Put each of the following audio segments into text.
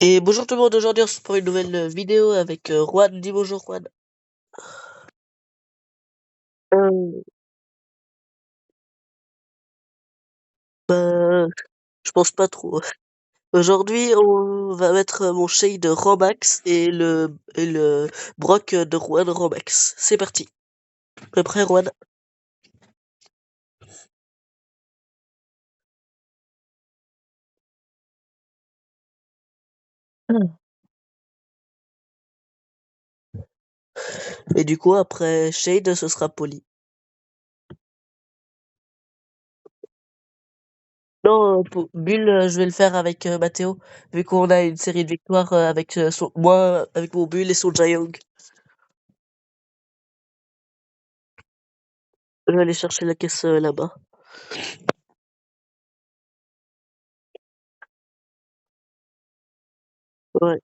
Et bonjour tout le monde, aujourd'hui on se prend une nouvelle vidéo avec Juan. Dis bonjour Juan. Euh, bah, je pense pas trop. Aujourd'hui on va mettre mon shade de Romax et le Brock de Juan Romax. C'est parti. T'es prêt Juan? Hmm. Et du coup après shade ce sera poli. Non, pour Bulle, je vais le faire avec Mathéo, vu qu'on a une série de victoires avec moi, avec mon Bulle et son Jayong. Je vais aller chercher la caisse là-bas. Ouais.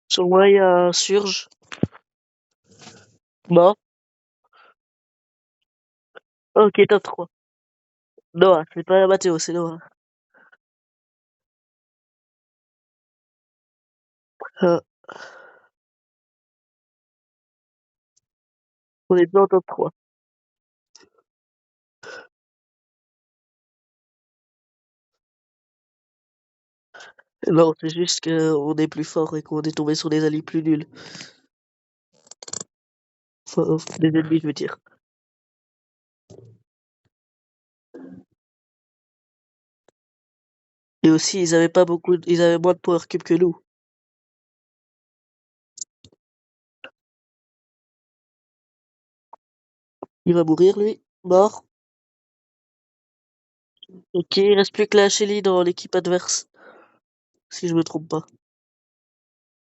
Sur moi il y a un Surge. Mort. Ok, top 3. Noah, c'est pas Mathéo, c'est Noah. Euh, on est bien en top 3. Non, c'est juste qu'on est plus fort et qu'on est tombé sur des alliés plus nuls. Enfin, des ennemis, je veux dire. Et aussi, ils avaient pas beaucoup, ils avaient moins de power cube que nous. Il va mourir, lui. Mort. Ok, il reste plus que la Shelly dans l'équipe adverse. Si je me trompe pas.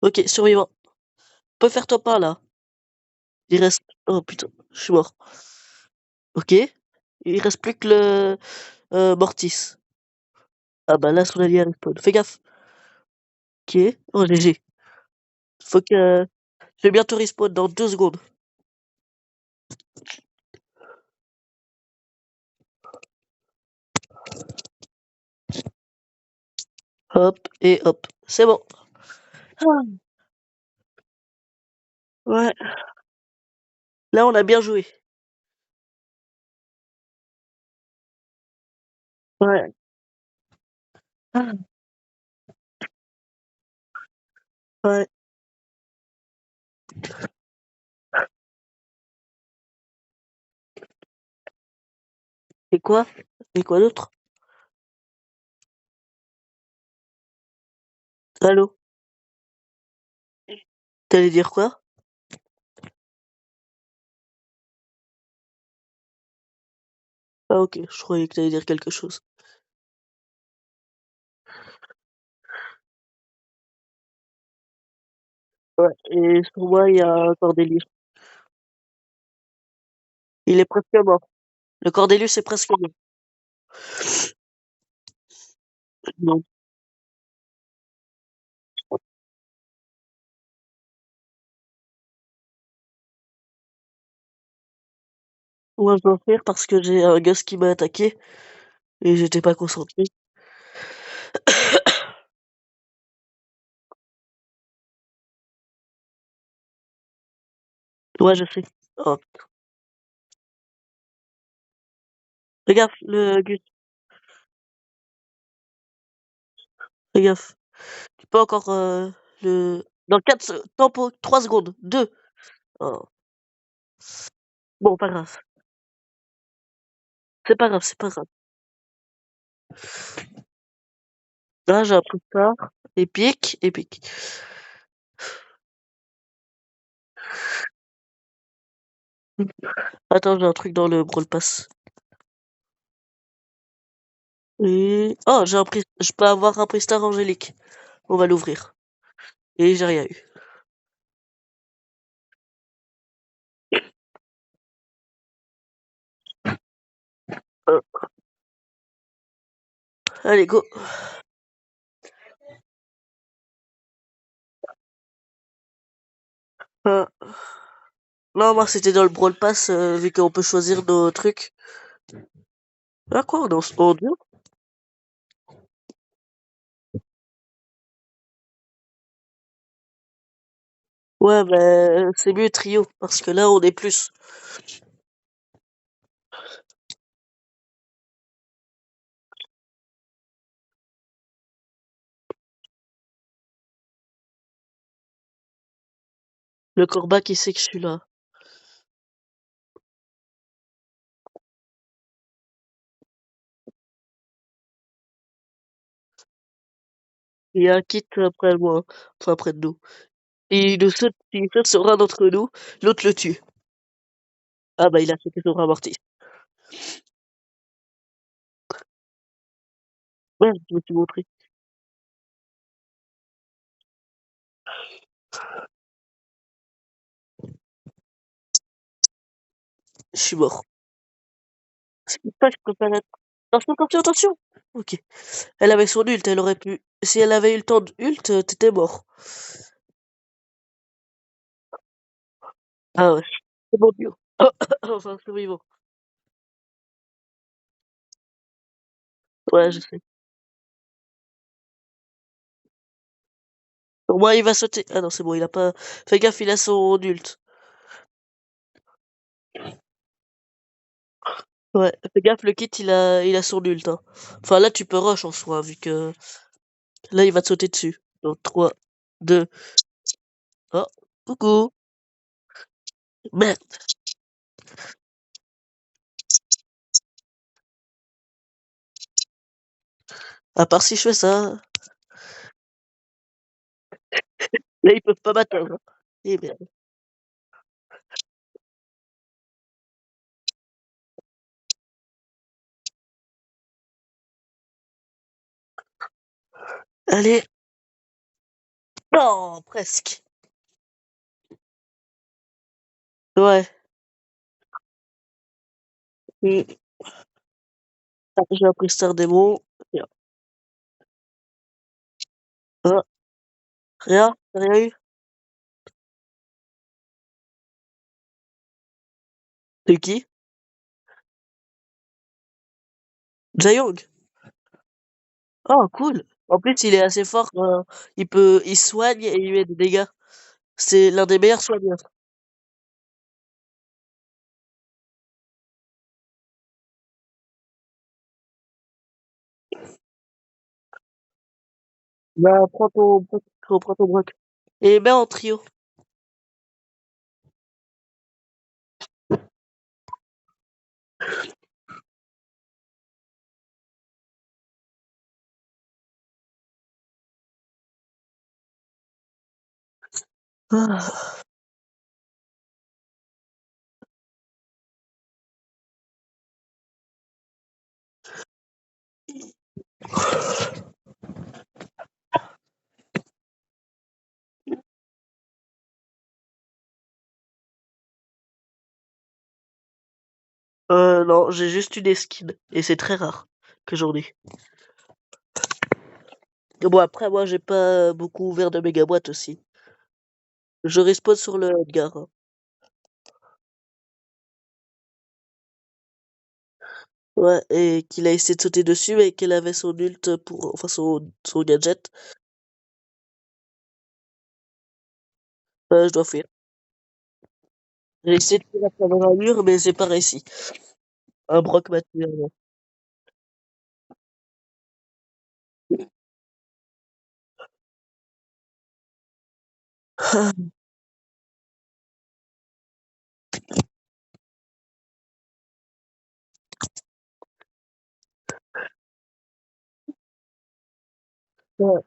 Ok, survivant. Peut faire top 1, là. Il reste... Oh putain, je suis mort. Ok. Il reste plus que le Mortis. Ah bah là, son allié respawn. Fais gaffe. Ok. Oh, GG. Faut que... Je vais bientôt respawn dans 2 secondes. Hop et hop. C'est bon. Ah, ouais. Là, on a bien joué. Ouais. Ah, ouais. Et quoi? Et quoi d'autre? Allô? T'allais dire quoi? Ah ok, je croyais que t'allais dire quelque chose. Ouais. Et sur moi, il y a un Cordelius. Il est presque mort. Le Cordelius est presque mort. Non. Moi, je dois faire parce que j'ai un gosse qui m'a attaqué et j'étais pas concentré. Ouais, je sais. Oh, fais gaffe, le Gus. Fais gaffe. Tu peux encore le... Dans 4 tempo, 3 secondes. 2. Oh. Bon, pas grave. C'est pas grave, c'est pas grave. Là, j'ai un truc tard. Épique, épique. Attends, j'ai un truc dans le Brawl Pass. Et... Oh, j'ai un prix... Je peux avoir un Pristar angélique. On va l'ouvrir. Et j'ai rien eu. Euh, allez, go. Euh, non, moi, c'était dans le Brawl Pass, vu qu'on peut choisir nos trucs. Ah quoi, on est en duo? Ouais, mais c'est mieux trio, parce que là, on est plus. Le corbac, il sait que je suis là. Il y a un kit après moi, enfin après de nous. Et il saute sur un d'entre nous, l'autre le tue. Ah bah il a sauté sur un mortier. Ouais, je me suis montré. Je suis mort. C'est pour ça que je peux pas l'être. Attention, attention, attention! Ok. Elle avait son ult, elle aurait pu. Si elle avait eu le temps de ult, t'étais mort. Ah ouais. C'est bon bio. Enfin, c'est vivant. Ouais, je sais. Au moins, il va sauter. Ah non, c'est bon, il a pas. Fais gaffe, il a son ult. Ouais, fais gaffe, le kit, il a son ult, hein. Enfin, là, tu peux rush en soi, vu que. Là, il va te sauter dessus. Donc, 3, 2. Oh, coucou. Merde. À part si je fais ça. Là, ils peuvent pas m'atteindre, hein. Eh merde. Allez. Non, presque. Ouais. Mm. Ah, j'ai appris Star Démon. Rien. Ah, rien? T'as rien eu? C'est qui? Jayong. Oh, cool. En plus, il est assez fort. Il soigne et il met des dégâts. C'est l'un des meilleurs soigneurs. Bah, prends ton broc. Et mets en trio. Ah. Non, j'ai juste eu des skins. Et c'est très rare que j'en ai. Bon, après, moi, j'ai pas beaucoup ouvert de méga boîtes aussi. Je respawn sur le Edgar, hein. Ouais, et qu'il a essayé de sauter dessus, mais qu'elle avait son ult pour, enfin, son gadget. Je dois fuir. J'ai essayé de fuir à travers un mur, mais j'ai pas réussi. Un broc m'a tué avant. Ouais.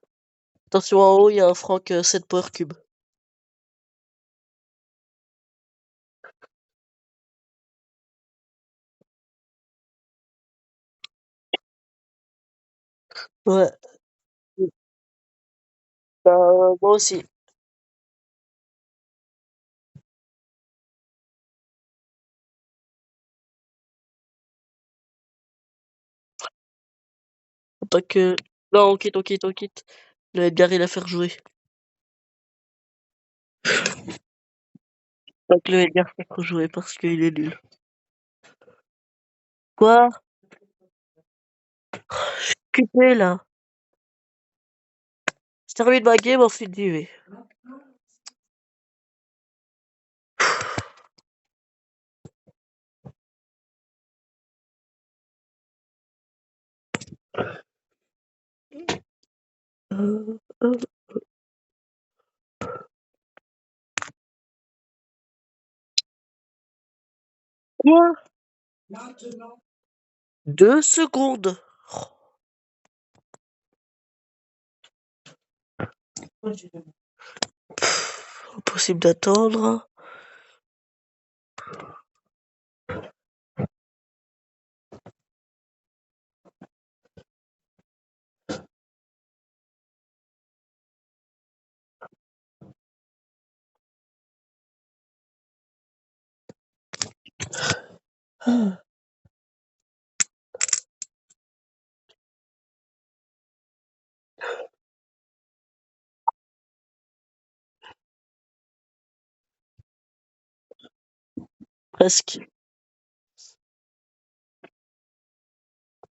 Attention, en haut, il y a un Franck 7 Power Cube. Ouais. Moi aussi. Tant que... Non, on quitte. Le Edgar, il a fait jouer. Tant que le Edgar fait jouer parce qu'il est nul. Quoi? Occupé là. Je termine ma game, ensuite j'y vais. Euh, euh, Quoi? 2 secondes. Impossible d'attendre. Presque.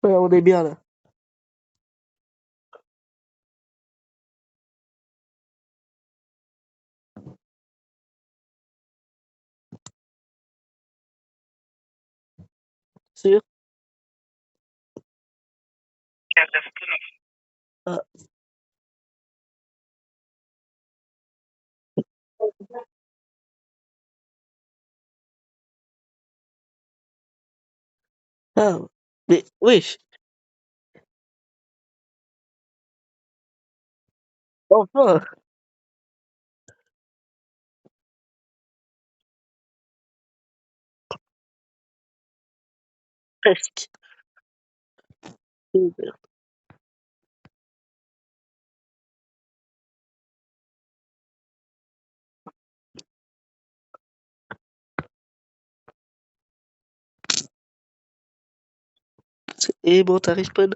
Ouais, on est bien là. Sûr? Ah, ah. Mais oui, enfin, presque. Et bon, t'arrives pas.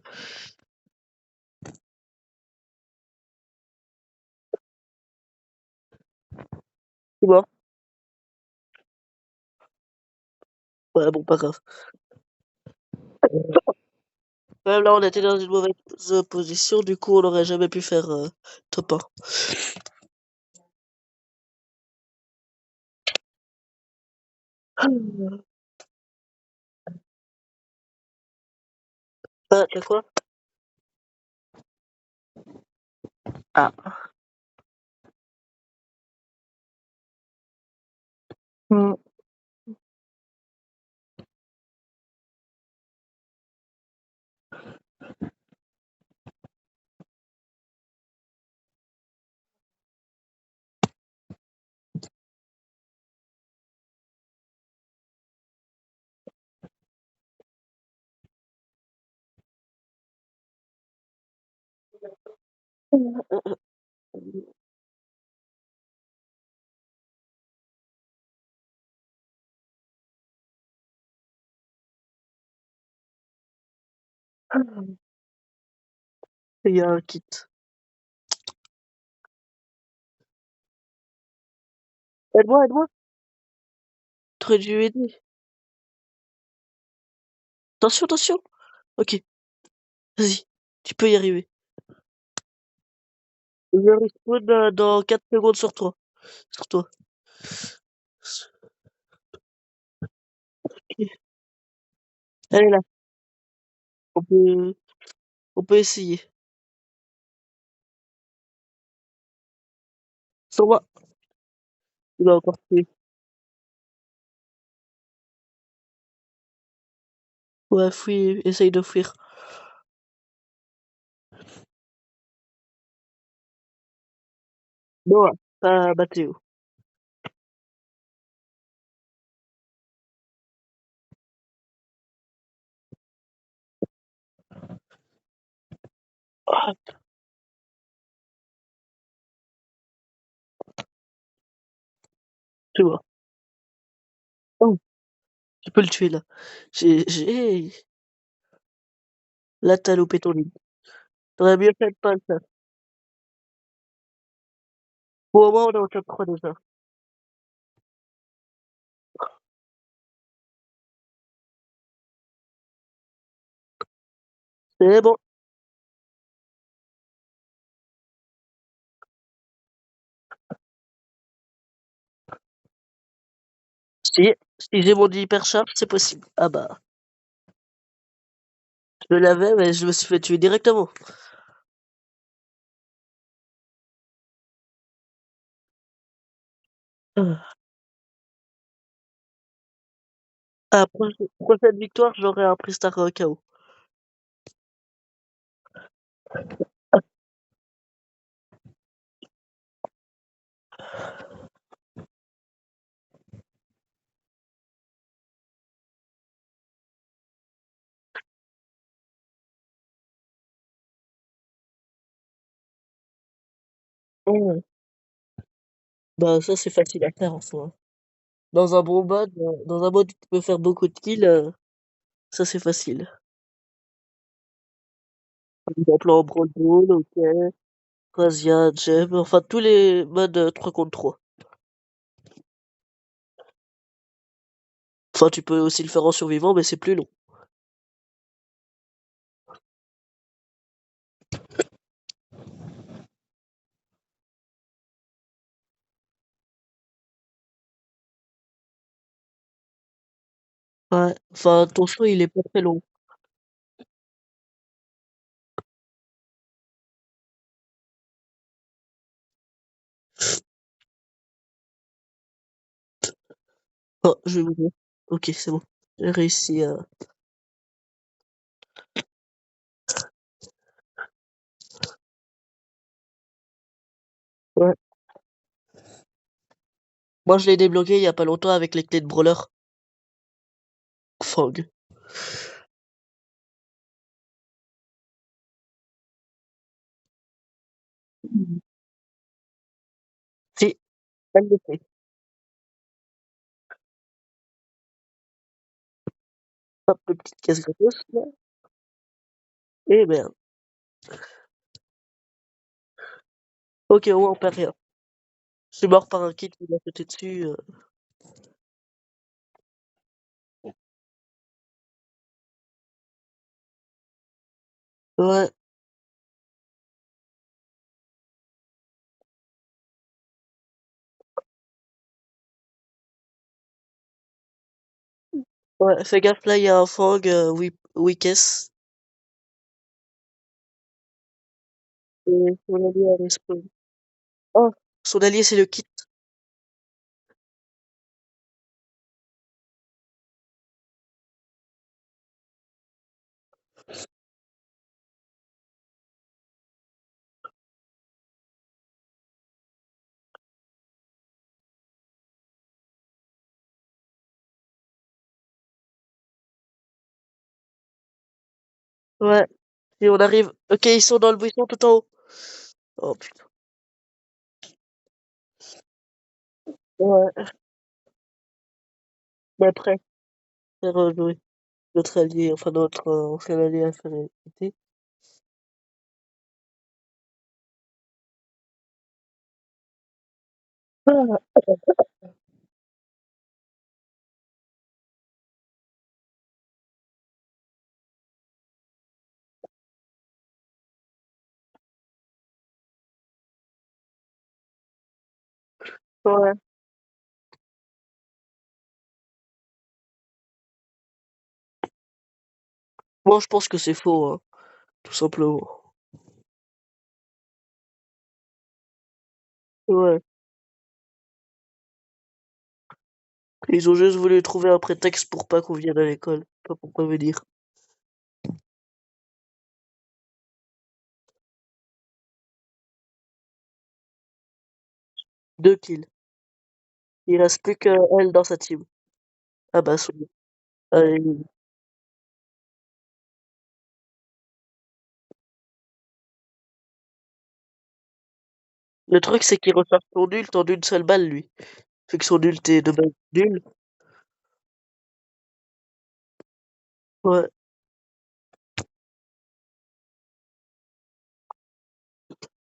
C'est bon. Ouais, bon, pas grave. Même là, on était dans une mauvaise position, du coup, on n'aurait jamais pu faire top 1. Ah, t'as quoi? Ah. Hmm. Il y a un kit. Aide-moi, aide-moi. T'aurais dû aider. Attention, attention. Ok, vas-y. Tu peux y arriver. Je respawn dans 4 secondes sur toi. Sur toi. Ok. Elle est là. On peut, on peut essayer. Sur moi. Il va encore tuer. Ouais, fuis, essaye de fuir. Bon, pas Mathéo. Ah, tu vois. Oh, tu peux le tuer là. J'ai... Là, t'as loupé ton ligne. T'aurais mieux fait de pas le faire. Pour au moins, on est au top 3 déjà. C'est bon. Si j'ai mon hypercharge, c'est possible. Ah bah, je l'avais, mais je me suis fait tuer directement. Ah, prochaine victoire, j'aurai un Pristar KO. Ouais. Bah, ça, c'est facile à faire en soi. Dans un mode où tu peux faire beaucoup de kills, ça, c'est facile. Par exemple, en Brawl Ball, ok, Razia, Gem, enfin, tous les modes 3 contre 3. Enfin, tu peux aussi le faire en survivant, mais c'est plus long. Ouais, enfin, ton choix, il est pas très long. Oh, je vais mourir. Ok, c'est bon. J'ai réussi à... Ouais. Moi, je l'ai débloqué il y a pas longtemps avec les clés de brawler. Fog. Mhm. Si, elle le fait. Hop, le petite caisse gratos, là. Et merde. Ok, ouais, on perd rien. Je suis mort par un kit qui m'a sauté dessus. Ouais, ouais, fais gaffe, là, il y a un Fog, Weakess. Et son allié a respawn. Oh, son allié, c'est le kit. Ouais, et on arrive. Ok, ils sont dans le buisson tout en haut. Oh putain. Ouais, mais après, faire jouer notre allié, enfin notre ancien allié à faire éviter. Ah, ouais. Moi, je pense que c'est faux, hein, tout simplement. Ouais. Ils ont juste voulu trouver un prétexte pour pas qu'on vienne à l'école, pas pour pas venir. 2 kills. Il reste plus que elle dans sa team. Ah bah, allez. Le truc, c'est qu'il recharge son ult en une seule balle, lui. Fait que son ult est de base nul. Ouais.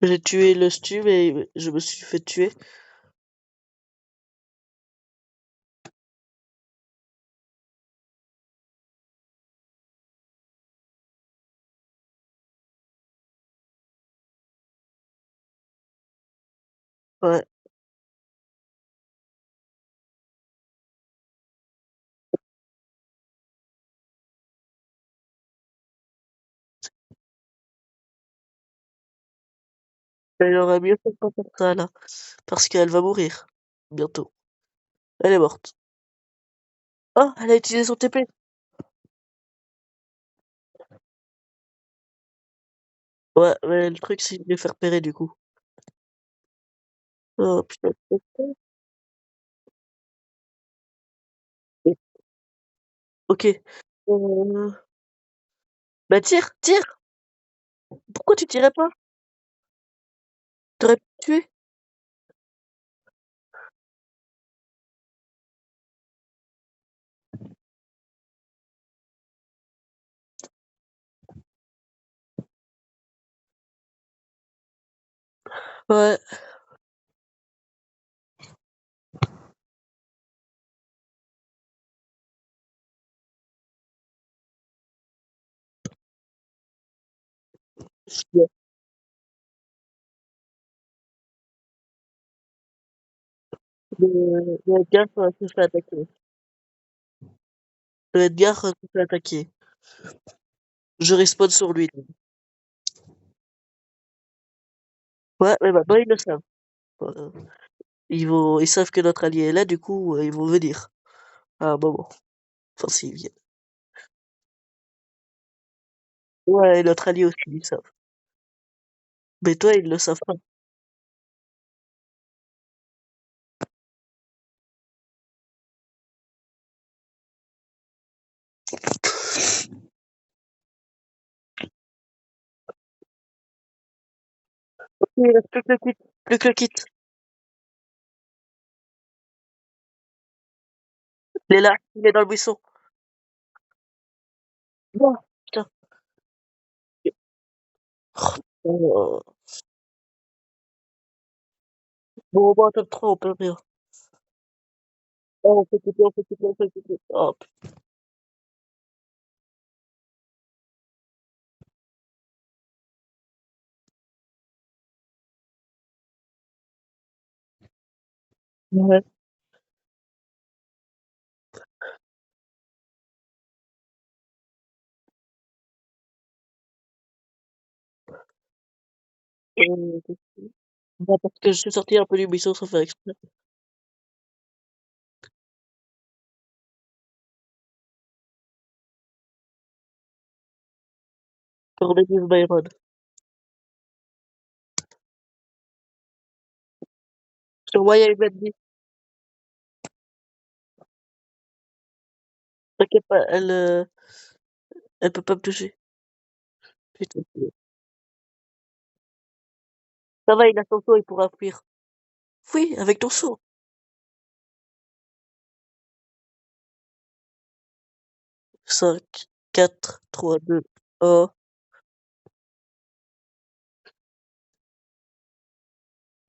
J'ai tué le stu et je me suis fait tuer. Ouais. Elle aurait mieux fait de pas faire ça là, parce qu'elle va mourir bientôt. Elle est morte. Oh, elle a utilisé son TP. Ouais, mais le truc c'est de les faire repérer du coup. Oh putain. Ok. Bah tire, tire! Pourquoi tu tirais pas? T'aurais pu me tuer. Ouais. Je le Edgar se fait attaquer. Le Edgar se fait attaquer. Je respawn sur lui. Ouais, mais maintenant ils le savent. Euh, ils savent que notre allié est là, du coup, ils vont venir à un moment. Enfin, s'ils viennent. Ouais, et notre allié aussi, ils savent. Mais toi, ils le savent pas. Il reste plus que le kit. Plus que le kit. Il est là. Il est dans le buisson. Non, putain. Oh. Bon, au moins, top 3, on peut rien. Oh, on peut quitter, on peut quitter, on peut quitter. Oh, putain. Ouais. Euh, bah, parce que je suis sorti un peu du buisson sans faire exprès. Pour Denise Byron. Sur moi, il y a une Mandy. T'inquiète pas, elle peut pas me toucher. Putain. Ça va, il a son saut, il pourra fuir. Oui, avec ton saut. 5, 4, 3, 2, 1.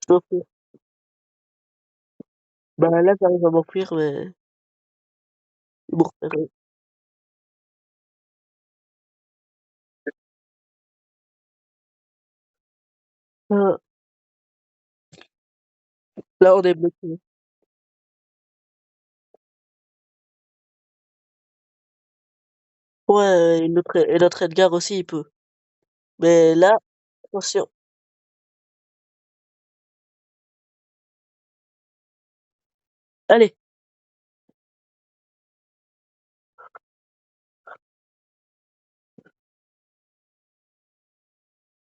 Je m'enfuis. Bah là, j'arrive à m'enfuir, mais ils m'ont repéré. Ah, là, on est bloqué. Ouais, et notre Edgar aussi, il peut. Mais là, attention. Allez.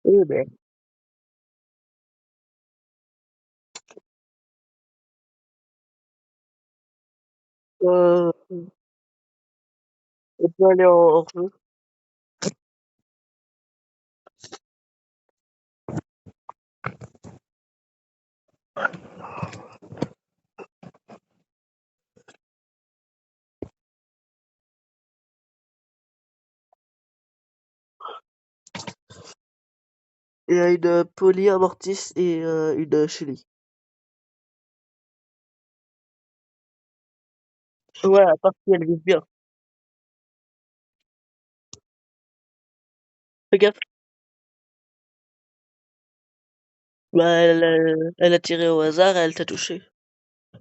Oui, mais, euh, on peut aller en jeu. Il y a une Polly, un Mortis et une Shelly. Ouais, à part si elle vise bien. Fais gaffe. Bah, elle a tiré au hasard et elle t'a touché.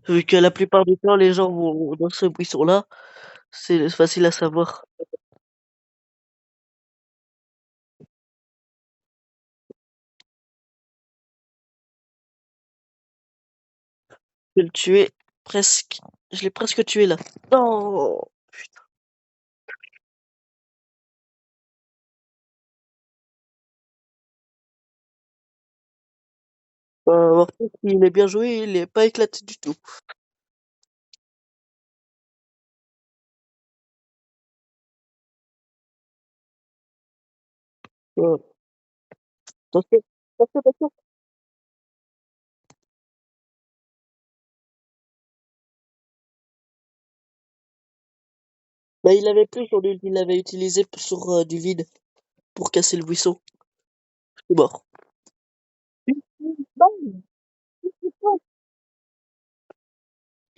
Vu que la plupart du temps, les gens vont dans ce buisson-là, c'est facile à savoir. Je vais le tuer presque. Je l'ai presque tué là. Non! Par contre, il est bien joué, il est pas éclaté du tout. Ouais. Attention, attention, attention. Bah, il avait plus son ult, il l'avait utilisé sur du vide pour casser le buisson. Il est mort. Non,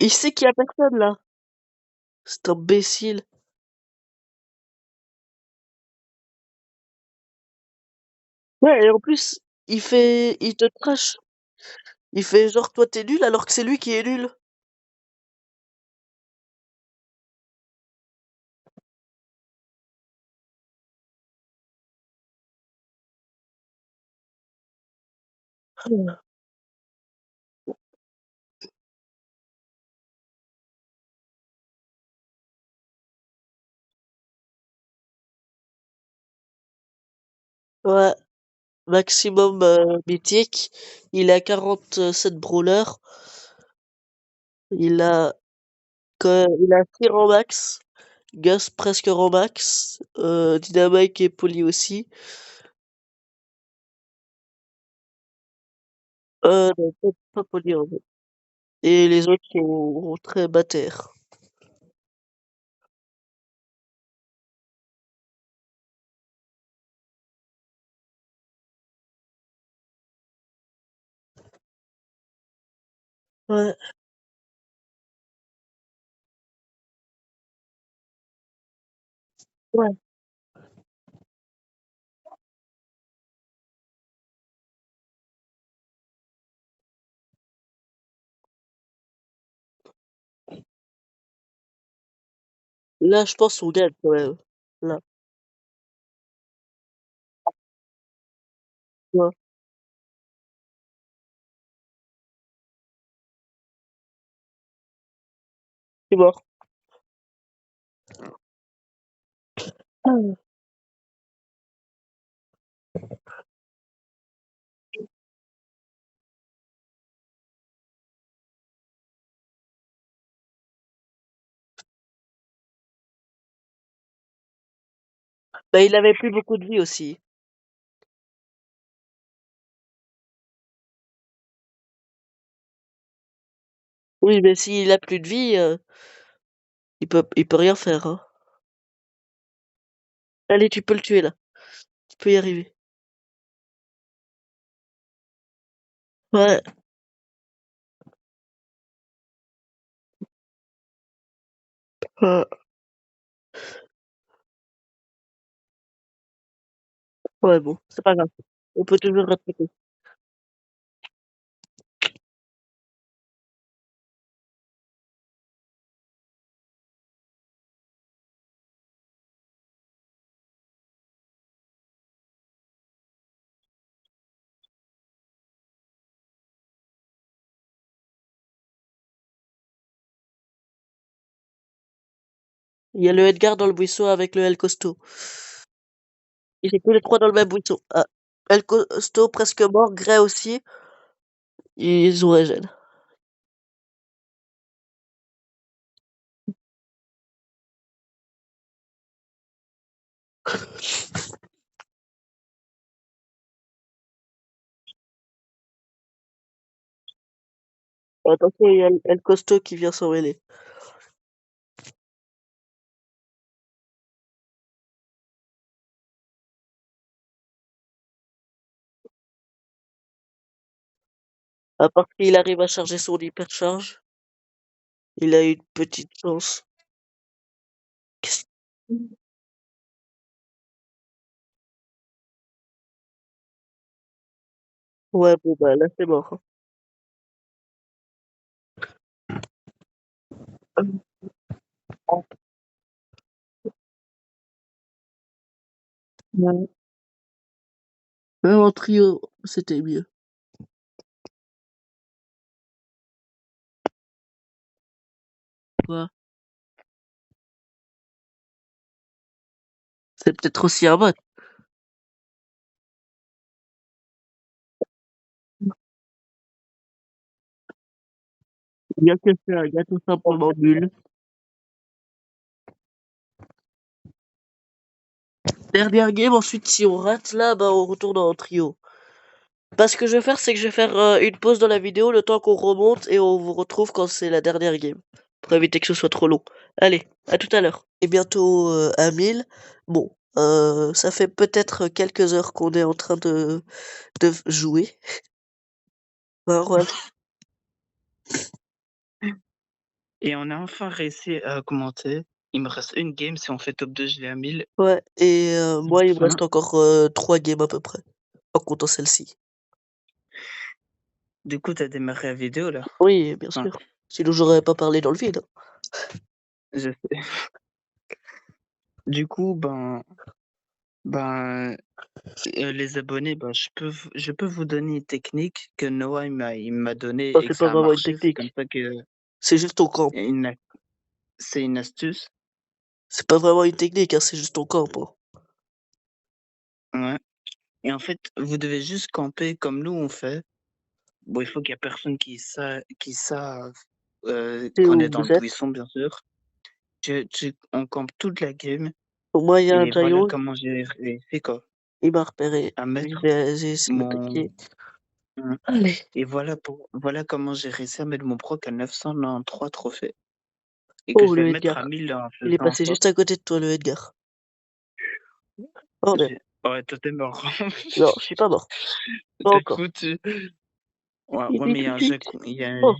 il sait qu'il y a personne là. C'est imbécile. Ouais, et en plus, il te trash. Il fait genre toi t'es nul alors que c'est lui qui est nul. Ouais, maximum mythique. Il a 47 brawlers. Il a, il a 6 rangs max. Gus presque rangs max. Dynamite et Poli aussi. Non, pas Poli en fait. Et les autres sont très bataires. Ouais, ouais. Là, je pense qu'on gagne quand même. Là, ouais, c'est mort. Ah. Bah, il avait plus beaucoup de vie aussi. Oui, mais s'il a plus de vie, il peut rien faire, hein. Allez, tu peux le tuer là. Tu peux y arriver. Ouais, ouais, ouais, bon, c'est pas grave. On peut toujours rattraper. Il y a le Edgar dans le buisson avec le El Costo. Ils étaient tous les trois dans le même buisson. Ah, El Costo presque mort, Gray aussi. Ils ont régène. Attention, il y a El Costo qui vient s'en mêler. À part qu'il arrive à charger son hypercharge, il a une petite chance. Qu'est-ce- Ouais, bon, bah, là, c'est mort, hein. Ouais. Même en trio, c'était mieux. Quoi? C'est peut-être aussi un mode. Bien que c'est un gâteau simplement nul. Dernière game, ensuite, si on rate là, bah, on retourne en trio. Bah, ce que je vais faire, c'est que je vais faire une pause dans la vidéo le temps qu'on remonte et on vous retrouve quand c'est la dernière game. Pour éviter que ce soit trop long. Allez, à tout à l'heure. Et bientôt à 1000. Bon, ça fait peut-être quelques heures qu'on est en train de jouer. Bah, ouais. Et on a enfin réussi à commenter. Il me reste une game, si on fait top 2, je l'ai à 1000. Ouais, et moi, il me Enfin, reste encore 3 games à peu près. En comptant celle-ci. du coup, tu as démarré la vidéo là? Oui, bien Enfin, sûr. Sinon, j'aurais pas parlé dans le vide, hein. je sais. Du coup, ben, les abonnés, ben, je peux vous donner une technique que Noah il m'a donnée Enfin, et c'est que pas ça a vraiment une marché. C'est comme technique. ça que C'est juste ton camp. une c'est une astuce. C'est pas vraiment une technique, hein, c'est juste ton camp, hein. Ouais, et en fait, vous devez juste camper comme nous on fait. Bon, il faut qu'il y a personne qui savent, C'est qu'on où est dans le vous êtes. buisson, bien sûr. On campe toute la game Pour moi, il y a un et voilà Jayong, comment j'ai réussi quoi, il m'a repéré. à J'ai mettre j'ai essayé de mon m'attaquer. mmh Allez. et voilà comment j'ai réussi à mettre mon proc à 993 trophées et que Oh, je vais le le mettre à Edgar. 1000 en Il est faisant passé ça. juste à côté de toi, le Edgar. Oh merde. Ouais, toi, tu es mort. Non, je suis pas mort. Pas Tu es encore. foutu. Ouais, Il ouais, dit mais tout de suite. il y a un Oh,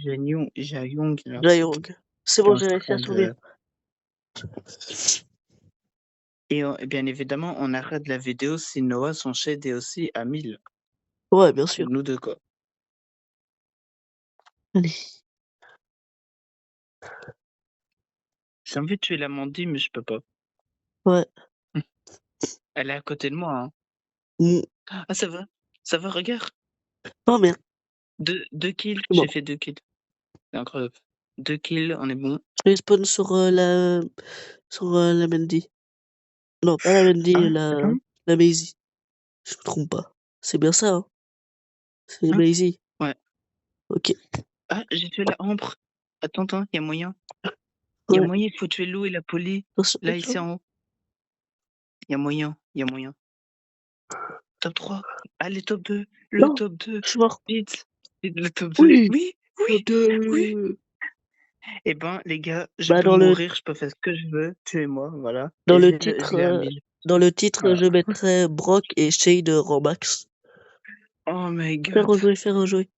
Jaeyoung là, Jayong. C'est qui est bon, en j'ai réussi à train sauver. de et bien évidemment, on arrête la vidéo si Noah, son shade est aussi à 1000. Ouais, bien sûr. Nous 2 quoi. Allez. J'ai envie de tuer l'Amandine, mais je peux pas. Ouais. Elle est à côté de moi, hein. Mm. Ah ça va, regarde. Oh merde, 2 kills, je suis j'ai mort. fait 2 kills. C'est incroyable. 2 kills, on est bon. Je respawn sur la Mendy. Non, pas la Mendy, Ah, attends, la Maisie. Je me trompe pas. C'est bien ça, hein. C'est hein? Maisie. Ouais. Ok. Ah, j'ai tué la Ambre. Attends, il y a moyen. Ouais. Il faut tuer l'eau et la Polly. Attention, Là, ici attention. en haut. Il y a moyen. Top 3. Allez, top 2. Le Non, top 2. je suis mort. Vite. Vite, le top 2. Oui, Oui, top oui, oui. 2. Eh ben, les gars, je Bah peux mourir, je peux faire ce que je veux. Tuez-moi, voilà. dans Et le je titre, l'ai à 1000. dans le titre, Voilà. je mettrais Brock et Shade en max. Oh my Faire god. rejouer, faire rejouer.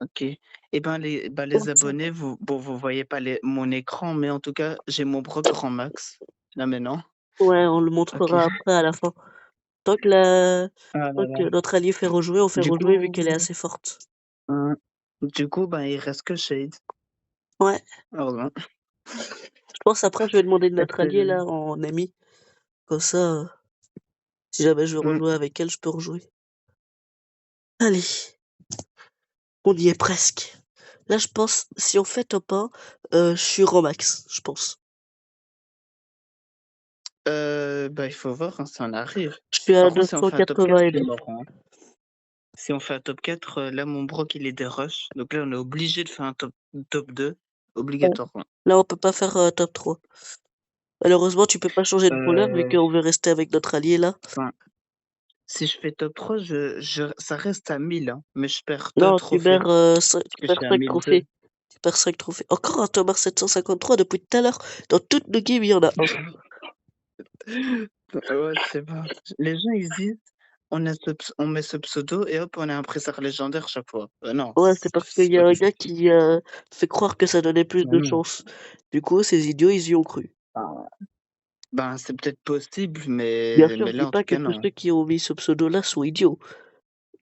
OK. Et ben, Oh, les ça. abonnés, vous voyez pas mon écran, mais en tout cas, j'ai mon Brock grand max, là, maintenant. Ouais, on le OK. montrera après à la fin. Tant que Ah tant là là. que notre allié fait rejouer, on fait Du rejouer vu coup qu'elle est assez forte. mmh, ben, il reste que Shade, Ouais. heureusement. Je pense après je vais demander de Est-ce notre allié que là en ami. Comme ça, si jamais je veux mmh, rejouer avec elle, je peux rejouer. Allez, on y est presque. Là, je pense, si on fait top 1, je suis max, je pense. bah, il faut voir, hein, ça en arrive. Je suis à Par contre, si on fait un top 4, 280 je et suis des. mort, hein. Si on fait un top 4, là, mon Brock, il est des rush, donc là, on est obligé de faire un top 2, Ouais. obligatoirement. Là, on peut pas faire top 3. Malheureusement, tu peux pas changer de brawler vu Heu, qu'on veut rester avec notre allié là. enfin, si je fais top 3, ça reste à 1000, hein, mais je perds 2 Non, trophées, tu parce que je perds suis à 5 1002. trophées. Tu perds 5 trophées. Encore un Thomas 753 depuis tout à l'heure. Dans toutes nos games, il y en a un. Ouais, je sais pas. Les gens, ils se disent: On met ce pseudo et hop, on a un presart légendaire chaque fois». Non, Ouais, c'est parce qu'il c'est y pas a un possible. gars qui fait croire que ça donnait plus Bah de non. chance. Du coup, ces idiots, ils y ont cru. Ben ben, c'est peut-être possible, Bien mais sûr, je dis là, en pas tout que cas, tous non. ceux qui ont mis ce pseudo-là sont idiots.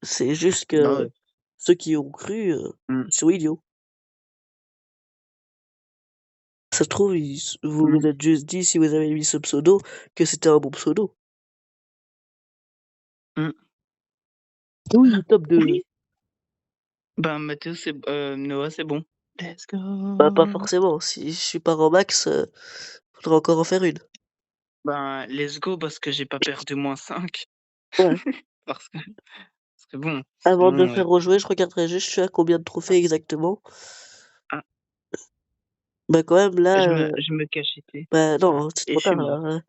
C'est juste que Bah ouais. ceux qui ont cru, Mmh. ils sont idiots. Ça se trouve, vous Mmh. vous êtes juste dit, si vous avez mis ce pseudo, que c'était un bon pseudo. Mmh. Oui, top 2. Oui. Ben Mathéo, Noah, c'est bon. Let's Bah, pas go. forcément. Si je suis pas en max, faudra encore en faire une. Ben, let's go parce que j'ai pas perdu -5. Ouais. Parce que bon, Avant de sinon, faire rejouer, je regarderai juste, je suis à combien de trophées exactement. ah, Bah, quand même, là, je me cache ici. bah, Ah, non, c'est et trop je suis tard, là, mort. hein.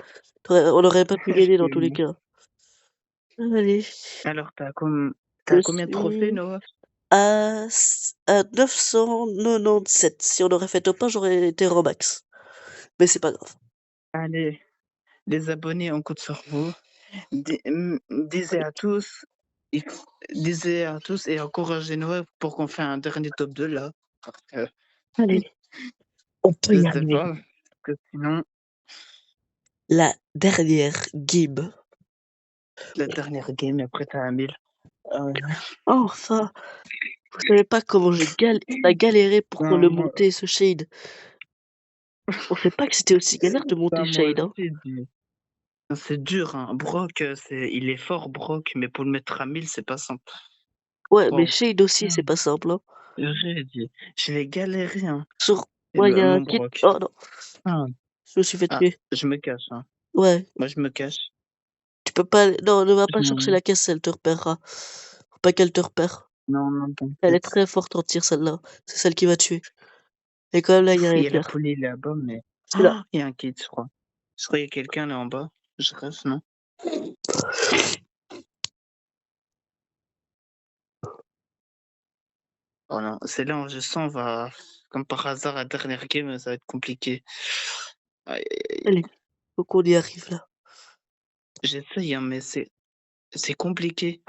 On n'aurait pas pu Je gagner dans tous suis les mort. cas. Allez, Alors, je t'as combien de trophées, suis Noah? à 997. Si on aurait fait top 1, j'aurais été en max. Mais c'est pas grave. Allez, les abonnés, on compte sur vous. Disez à tous, disez à tous et encouragez Noah pour qu'on fasse un dernier top 2 là. Parce que Allez, on peut je y sais arriver. pas, que sinon, La dernière game. la dernière game, après t'as 1000. Enfin, vous savez pas comment on a galéré pour le Non, monter, ce shade. On sait pas que c'était aussi galère de monter ça, moi shade, hein. aussi, c'est dur, hein. Brock, il est fort, Brock, mais pour le mettre à 1000, c'est pas simple. Ouais, mais Waouh. shade aussi, c'est pas simple, hein. Je l'ai galéré, hein, Sur... Ouais, il y a un mon kit. Brock. Oh non, Ah, je me suis fait ah, tuer. je me cache, hein. Ouais, Moi, je me cache. tu peux pas. Non, ne va pas chercher Je- la caisse, elle te repérera. Faut pas qu'elle te repère. Non, non, Elle est t'inquiète. très forte en tir, celle-là. C'est celle qui va tuer. Et quand même, là, il y a Il y a la Edgar. poulie là-bas, mais C'est là. il y a un kit, je crois. Je crois qu'il y a quelqu'un là en bas. Je rêve, non? Oh non, c'est là où je sens, comme par hasard, la dernière game, ça va être compliqué. Aïe, aïe, aïe. Allez, faut qu'on y arrive, là. J'essaye, hein, mais c'est compliqué.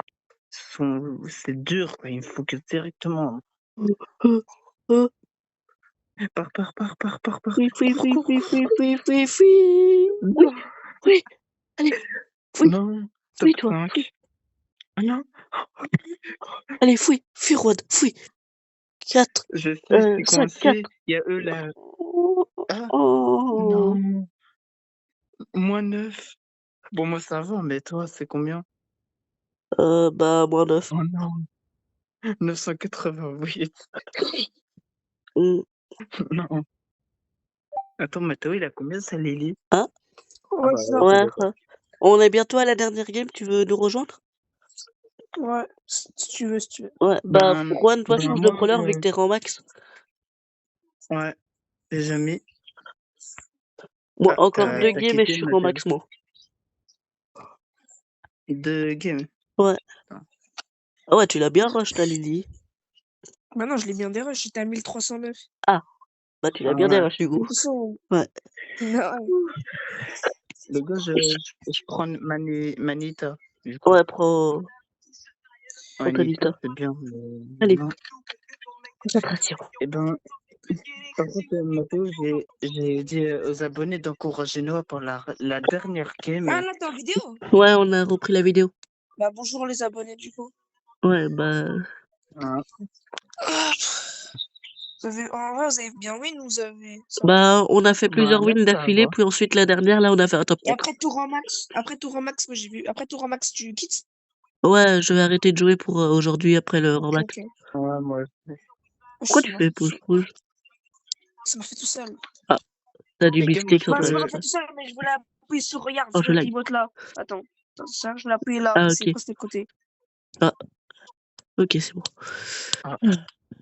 C'est dur, quoi. Il faut que directement. Euh, euh, Pars. Fouille, fouille, Cours, fouille, cours, fouille, cours, fouille, cours. fouille, fouille, fouille. Oui, Non, oui, allez, fouille, non, top fouille-toi, fouille. 5. Ah non, Allez, fouille, fouille, Rwad, fouille. 4, je sais, je suis 5, coincé. 4. Il y a eux là. Oh, Ah, oh. non, -9. Bon, moi ça va, mais toi, c'est combien? Bah, -9. Oh non, 988. Hmm. Non. Attends, Mathéo, il a combien ça, Lily? Hein? Ah Ouais, bah, c'est ouais, ça. c'est Ouais, d'accord. ouais. On est bientôt à la dernière game, tu veux nous rejoindre? Ouais, si tu veux, si tu veux. Ouais, bah, Ben, Juan, toi, change de moi, brawler vu que t'es rang max. ouais, j'ai jamais. Moi, Ah, encore t'as 2 t'as games et je quitté, suis rang Mathéo? max, moi. 2 games. Ouais. Putain. Ah ouais, tu l'as bien rush, ta Lily. Bah non, je l'ai bien dérush, j'étais à 1309. Ah, bah, tu l'as Ah bien ouais. dérush, du De coup. toute façon, Ouais. ouais. Les gars, je prends Manita, du coup. Ouais, prends Manita, Antonita. c'est bien, mais Allez, non. concentration. Eh ben, par contre, Mathéo, j'ai dit aux abonnés d'encourager Noah pour la dernière Ah game. là, t'es en vidéo? Ouais, on a repris la vidéo. Bah bonjour les abonnés du coup. Ouais, bah... Hein. Ah, en vrai, vous avez bien win, vous avez. Ça va. Bah, on a fait plusieurs Ben, là, wins ça d'affilée, va. puis ensuite, la dernière, là, on a fait un top Et 4. après tour en max, moi j'ai vu. Après tour en max, tu quittes? Ouais, je vais arrêter de jouer pour aujourd'hui, après le rang max. Ok. Ouais, moi aussi. Oh, Pourquoi ça tu m'a fais fait pouce tout seul. rouge? Ça m'a fait tout seul. Ah, t'as du Les gars, moi, biscuit je sur Bah, ta... ça m'a peux. pas fait tout seul, mais je voulais appuyer sur, regarde, Oh, sur je le lag. pivot là. Attends, ça, je voulais appuyer là, Ah, mais c'est ok. pas, c'était le côté. Ah, ok, c'est bon. Ah,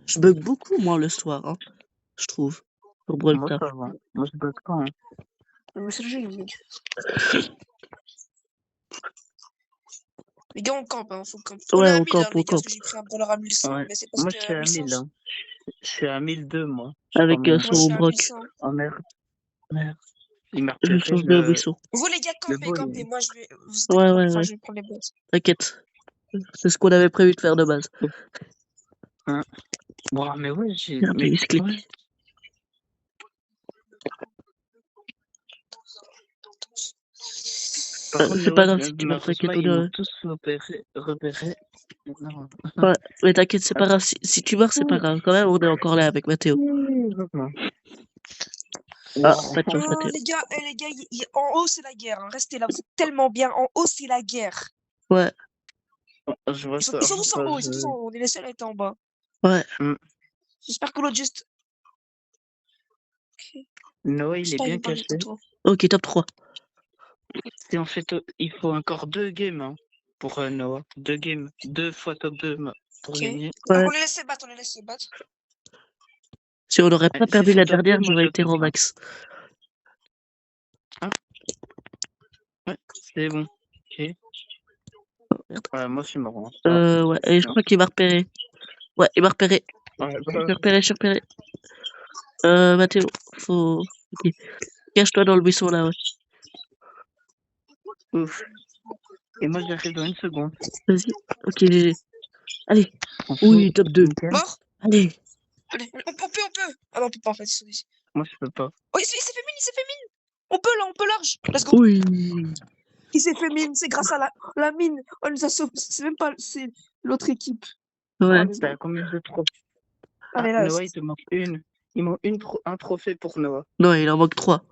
Je bug beaucoup, moi, le soir, hein, je trouve, sur Brawl moi, Stars. ça va. Moi, je bug pas, hein. Mais c'est le jeu, il bug. Les gars, on campe, hein, faut camper. On est Ouais, à on 1000, hein, campe, on les gars, parce campe. que j'ai pris un brawler à 1100, Ouais. mais c'est parce Moi, que je suis à 1100. 1000, hein. Je suis à 1002, moi. Je crois Avec même. Moi, je son suis à broc. 1100. Oh merde, merde. Il m'a Je repéré change de buisson. Vous, les gars, le campez, beau. campez. Moi, je vais. Vous Ouais, attaquez pas. ouais, Enfin, ouais. je vais prendre les boss. T'inquiète. C'est ce qu'on avait prévu de faire de base. Hein. Wow, mais ouais, Merde, j'ai mais misclick. ouais. Par contre, C'est pas grave si tu meurs, malheureusement, t'inquiète, ils m'ont tous repéré. Non. Ouais, mais t'inquiète, c'est pas grave. Si tu meurs, c'est pas grave. Quand même, on est encore là avec Mathéo. Ah, pas de chance, Non, Mathéo. les gars, en haut, c'est la guerre. Hein. Restez là, vous êtes tellement bien. En haut, c'est la guerre. Ouais, Je vois Ils ça. sont tous en haut, ils sont tous en haut. On est les seuls à être en bas. ouais. J'espère que l'autre juste. Ok. Noah, il est J'espère bien qu'il va pas caché. juste toi. Ok, top 3. Et en fait, il faut encore 2 games hein, pour Noah. 2 games. 2 fois top 2 pour Ok. gagner. Ouais. On les laisse se battre, on les laisse se battre. Si on n'aurait pas Si perdu c'est la top 2, dernière, moi j'aurais je été top 1. Romax. Ouais, c'est bon. Ok. Merde. Ouais, moi je suis mort. Ouais, et je crois qu'il m'a repéré. Ouais, il m'a repéré. Ouais, Je suis repéré. Mathéo, faut. Ok. Cache-toi dans le buisson là, ouais. Ouf. Et moi j'arrive dans 1 seconde. Vas-y. Ok, GG. Allez. Enfin, Oui, top 2. nickel. Mort. Allez. Allez, on peut. Ah non, on peut pas en fait. Ils sont ici. Moi je peux pas. Oh, il s'est fait mine. On peut large. Let's go. Oui. Il s'est fait mine, c'est grâce à la mine. On nous a sauvé. C'est même pas. C'est l'autre équipe. Ouais. Oh, let's go. T'as combien de trophées? Allez, là. Noah, il te manque une. Il manque un trophée pour Noah. Non, il en manque 3.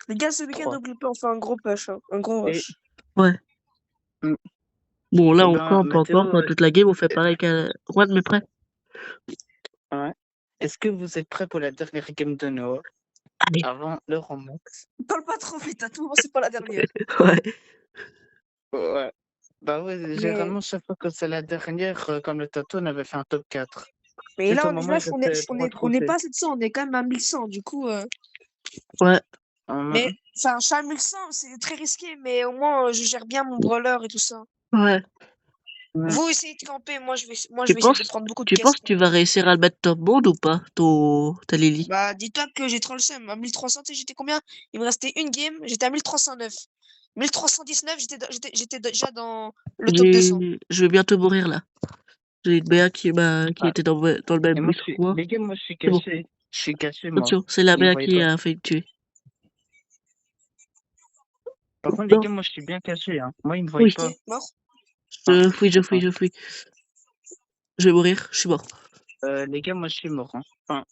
Les gars, ce week-end, 3. n'oubliez pas, on fait un gros push. Hein. Un gros Et- rush. Ouais. Mm. Bon, là, Eh on ben, campe Mathéo, encore pendant toute la game. On fait pareil qu'à Juan, mais prêt. Ouais. Est-ce que vous êtes prêts pour la dernière game de Noah Allez. avant le Romax? Parle pas trop vite, à tout moment, c'est pas la dernière. Ouais. Ouais. Bah ouais, généralement, chaque fois que c'est la dernière, comme le Tato, on avait fait un top 4. Mais C'est là, au moment où on est pas à 700, on est quand même à 1100, du coup. Ouais. Mais, enfin, je suis à 1100, c'est très risqué, mais au moins, je gère bien mon brawler et tout ça. Ouais. Vous essayez de camper, moi, je vais essayer de prendre beaucoup de Tu caisses. penses que tu vas réussir à le mettre top monde ou pas, ta Lily? Bah, dis-toi que j'ai trop le seum. À 1300, tu sais, j'étais combien? Il me restait une game, j'étais à 1309. 1319, j'étais déjà dans le top 200. Je vais bientôt mourir là. J'ai une BA qui était dans le même Et moi, bus que moi. les gars, moi, je suis C'est bon. caché. Je suis caché, moi. Attention, c'est la Vous me BA voyez qui pas. a fait me tuer. Par contre, les gars, moi, je suis bien caché. Hein. Moi, ils me voient Oui. pas. Mort? Je fuis. Je vais mourir, je suis mort. Les gars, moi, je suis mort. Hein. Enfin,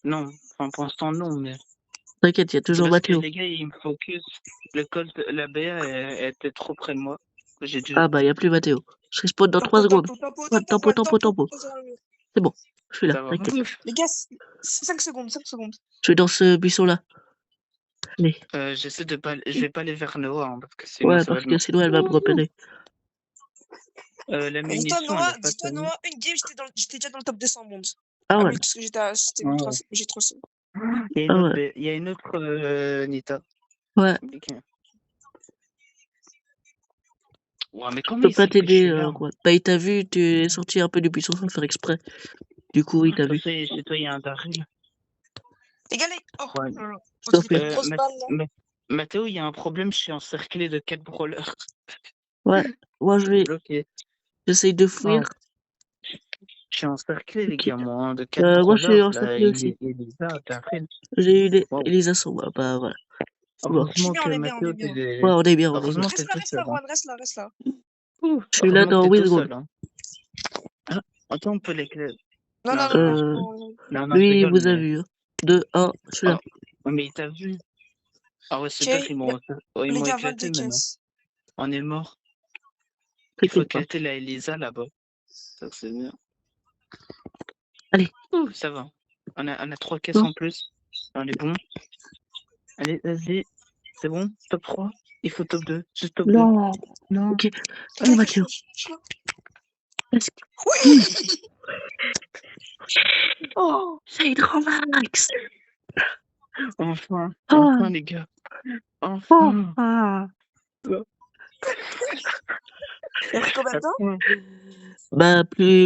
non. Enfin, pour l'instant, non, mais... T'inquiète, il y a toujours parce que Mathéo. les gars, ils me focus. Le col, la BA, elle était trop près de moi. J'ai dû... Ah bah, il n'y a plus Mathéo. Je respawn dans 3 secondes. Tempo. C'est bon, je suis là, Ça va. t'inquiète. Les gars, 5 secondes. Je suis dans ce buisson-là. Allez. J'essaie de pas... Je vais pas aller vers Noah, hein, parce que sinon, Ouais, ça va parce être que mort. sinon elle va me repérer. La munition, Dis-toi, Noah, une game, j'étais déjà dans le top 200 monde. Ah ouais. Parce que j'ai trop seum. Il y a une autre Nita. Ouais. Ouais, mais comment Je peux il pas sait que je t'aider, suis là? quoi. Bah, il t'a vu, tu es sorti un peu du buisson sans faire exprès. Du coup, il t'a vu. Chez toi, il y a un daryl. Les gars, oh Ouais. là là. Je t'en On dirait prie. une grosse balle, là. Mathéo, il y a un problème, je suis encerclé de 4 brawlers. Ouais, moi je vais. Bloqué. J'essaye de fuir. Je suis encerclé, les gars, moi, hein, de 4 Moi brawlers. je suis encerclé aussi. J'ai eu Elisa sur moi, bah voilà. C'est bon. Heureusement que on est Mathéo, bien. Ouais, on est bien. Heureusement que t'es tout Reste seul. là, Juan, reste là. Je suis là dans 8 secondes. Hein. Attends, on peut l'éclairer. Non. Lui, il vous a vu. 2, 1, je suis là. Mais il t'a vu. Ah ouais, super, ils m'ont éclaté maintenant. On est mort. Il faut éclater la Elisa là-bas. Ça, c'est bien. Allez. Ça va. On a 3 caisses en plus. On est bon. Allez, vas-y. C'est bon. Top 3. Il faut top 2. Juste top 2. Non. Ok. Allez, Mathieu. Oui. Oh, c'est Romax. Enfin, les gars. Enfin. Il a pris combien de temps? Bah,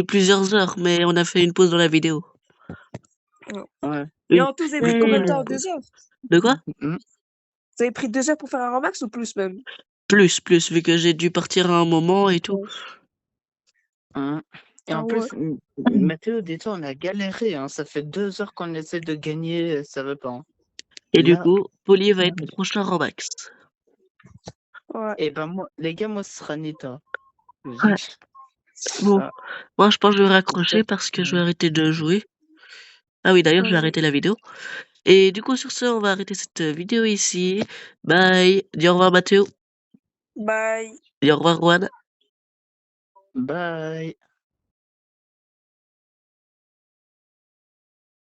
plusieurs heures, mais on a fait une pause dans la vidéo. Ouais. Et en tout, vous avez pris combien de temps? 2 heures? De quoi? Vous avez pris 2 heures pour faire un Romax ou plus même? Plus, vu que j'ai dû partir à un moment et tout. Et en plus, Mathéo, dis-toi, on a galéré. Hein. Ça fait 2 heures qu'on essaie de gagner, ça veut pas. Hein. Et du coup, Poli va être mon prochain Romax. Ouais. Et ben moi, les gars, moi ce sera Nita. Ouais. Bon, Ça. moi je pense que je vais raccrocher parce que je vais arrêter de jouer. Ah oui, d'ailleurs, je vais Vas-y. arrêter la vidéo. Et du coup, sur ce, on va arrêter cette vidéo ici. Bye. Dis au revoir, Mathéo. Bye. Dis au revoir, Juan. Bye.